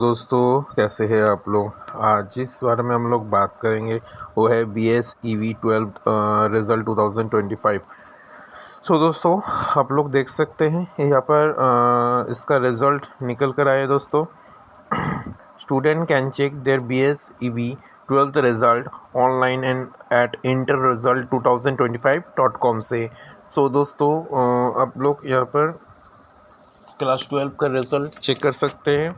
दोस्तों कैसे हैं आप लोग। आज जिस बारे में हम लोग बात करेंगे वो है BSEB 12 रिज़ल्ट 2025। दोस्तों आप लोग देख सकते हैं यहाँ पर इसका रिज़ल्ट निकल कर आया दोस्तों। Student can check their BSEB 12th result online and at interresult2025.com से। दोस्तों आप लोग यहाँ पर क्लास 12 का रिज़ल्ट चेक कर सकते हैं।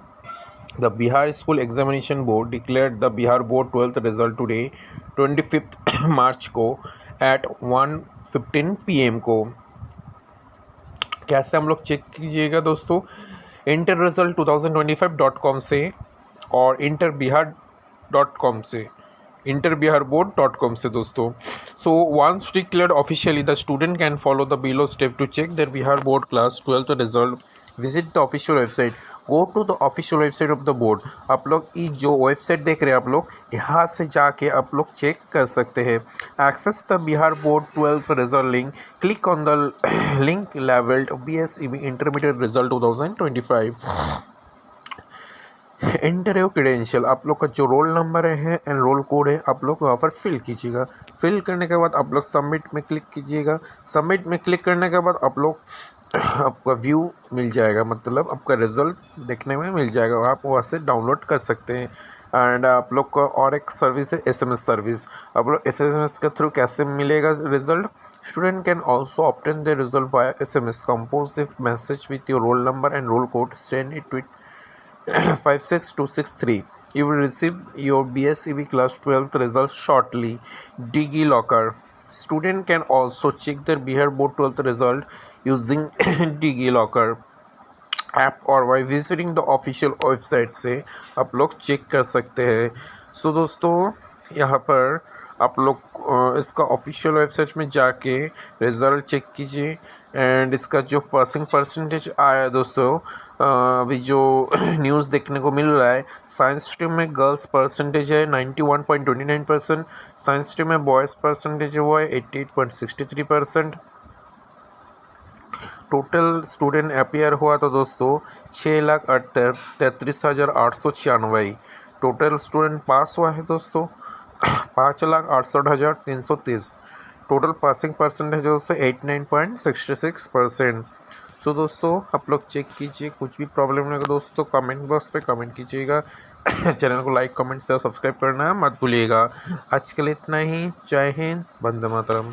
The Bihar School Examination Board declared the Bihar Board 12th result today 25th मार्च को at 1:15 PM को। कैसे हम लोग चेक कीजिएगा दोस्तों, interresult2025.com से और interBihar.com से, interbiharboard.com से दोस्तों। Once declared officially, the student can follow the below step to check their Bihar Board Class 12th result. Visit the official website. Go to the official website of the board. आप लोग ये जो website देख रहे हैं आप लोग, यहाँ से जाके आप लोग चेक कर सकते हैं। Access the Bihar Board 12th result link. Click on the link labeled BSEB Intermediate Result 2025. Enter your credential, आप लोग का जो रोल नंबर है एंड रोल कोड है आप लोग वहाँ पर फिल कीजिएगा। फिल करने के बाद आप लोग सबमिट में क्लिक कीजिएगा। सबमिट में क्लिक करने के बाद आप लोग आपका व्यू मिल जाएगा, मतलब आपका रिज़ल्ट देखने में मिल जाएगा। आप वहाँ से डाउनलोड कर सकते हैं। एंड आप लोग का और एक सर्विस है SMS सर्विस। आप लोग SMS के थ्रू कैसे मिलेगा result? Student can also obtain the result via SMS। Compose A message with your roll number and roll code, send it with 56263. You will receive your BSEB class 12th results shortly. DigiLocker. Student can also check their Bihar Board 12th result using DigiLocker app और by visiting the official website से आप लोग check कर सकते हैं। दोस्तों यहाँ पर आप लोग इसका ऑफिशियल वेबसाइट में जाके रिज़ल्ट चेक कीजिए। एंड इसका जो पासिंग परसेंटेज आया दोस्तों, अभी जो न्यूज़ देखने को मिल रहा है, साइंस स्ट्रीम में गर्ल्स परसेंटेज है 91.29%, साइंस स्ट्रीम में बॉयज़ परसेंटेज है वो है 88.63%। टोटल स्टूडेंट अपियर हुआ तो दोस्तों 6,33,896। टोटल स्टूडेंट पास हुआ है दोस्तों 5,68,330। टोटल पासिंग परसेंटेज दोस्तों 89.66%। दोस्तों आप लोग चेक कीजिए, कुछ भी प्रॉब्लम लगे दोस्तों कमेंट बॉक्स पे कमेंट कीजिएगा। चैनल को लाइक कमेंट शेयर सब्सक्राइब करना मत भूलिएगा। आज के लिए इतना ही। जय हिंद, वंदे मातरम।